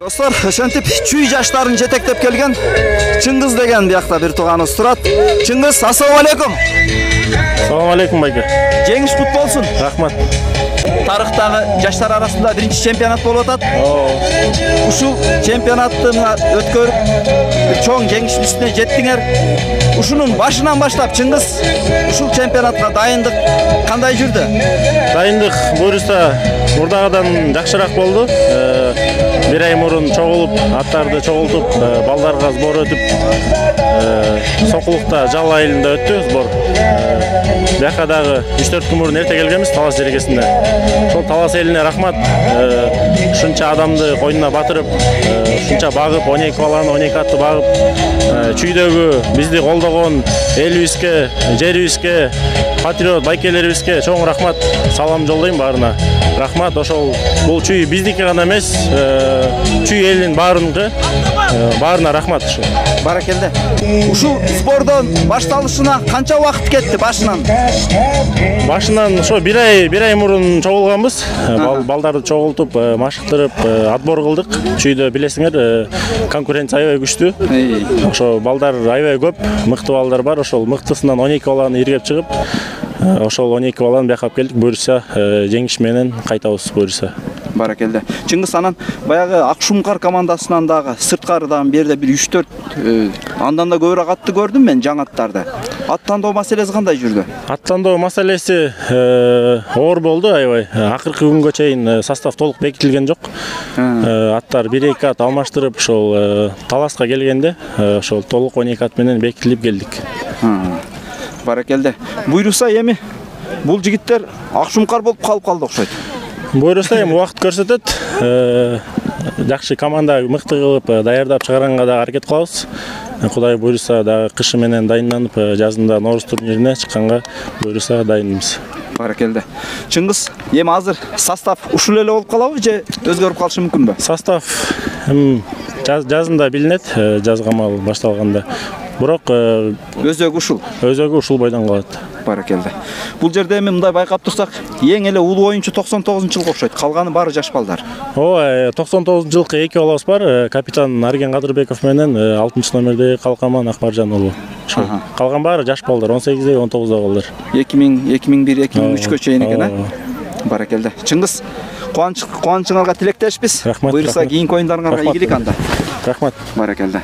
Dostlar, ошентип чүй жаштарын жетектеп келген Чыңгыз деген биякта бир тууганыбыз турат. Чыңгыз, ассаламу алейкум. Assalamu alaikum байке. Жеңиш кут болсун. Рахмат. Тарыхтагы жаштар арасында биринчи чемпионат болуп атат. Ушул чемпионатты өткөрүп чоң жеңиш үстүнө жеттиңер. Ушунун башынан баштап Чыңгыз ушул чемпионатка дайындык кандай жүрдү? Дайындык буюрса мурдагыдан жакшыраак болду. Bir ay мурун чогулуп, аттарды чогултуп, балдарга сбор өтүп, Сокулукта Жал айылында өттү сбор. Бияка дагы 3-4 күн мурун эрте келгенбиз Талас жерегесинде. Ошол Талас элине рахмат. Ушунча адамды койнуна батырып, ушунча багып, 12 баланы, 12 атты багып, чүйдөгү бизди колдогон элибизге, жерибизге, патриот байкелерибизге чоң рахмат, салам жолдойм баарына. Рахмат, ошол бул чүй биздики гана эмес, чүй элинин баарына рахмат. Баракелде. Ушул спордон башталышына канча убакыт кетти башынан? Башынан ошо bir ay мурун чогулганбыз. Балдарды чогултуп, машыктырып, отбор кылдык. Чүйдө билесиңер, конкуренция аябай күчтүү. Ошо балдар аябай көп, мыкты балдар бар. Ошол мыктысынан 12 баланы иргеп чыгып, ошол 12 баланы бияқап келдик. Буюрса жеңиш менен кайтабыз буюрса. Баракелде. Чыңгыз, анан баягы Акшумкар командасынан дагы сырткарыдан берде бир 3-4 андан да көбүрөөк атты көрдүм мен жаңаттарды. Аттандоо маселеси кандай жүрдү? Аттандоо маселеси оор болду аябай. Акыркы күнгө чейин состав толук бекитилген жок. Аттар 1-2 ат алмаштырып, ошол Таласка келгенде ошол толук 12 ат менен бекитилип келдик. Баракелде. Буйруса эми бул жигиттер Акшумкар болуп калды окшойт. Буйруса эми убакыт көрсөтөт. Жакшы команда мыкты кылып даярдап чыгаранга да аракет кылабыз. Кудай буйруса дагы кышы менен дайынданып, жазында Норус турнирине чыкканга буйруса дайынбыз. Баракелде. Чыңгыз, эми азыр состав ушул эле болуп калабы же өзгөрүп калышы мүмкүнбү? Состав жазында билинет, жаз камал башталганда. Бирок өзөгү ушул бойдон калат. Баракелде. Бул жерде эми мындай байкап турсак, эң эле улуу оюнчу 99-жылкы окшойт. Калганы баары жаш балдар. 99-жылкы 2 балабыз бар. Капитан Арген Кадырбеков менен 6-номердеги Калкаман Акбаржан уулу. Калган баары жаш балдар, 18-де, 19-да балдар. 2000-2001-2003кө чейин экен, Баракелде. Чыңгыз, кубанычыңарга тилектешпиз. Буйруса кийинки оюндарыңарга ийгилик анда. Рахмат. Баракелде.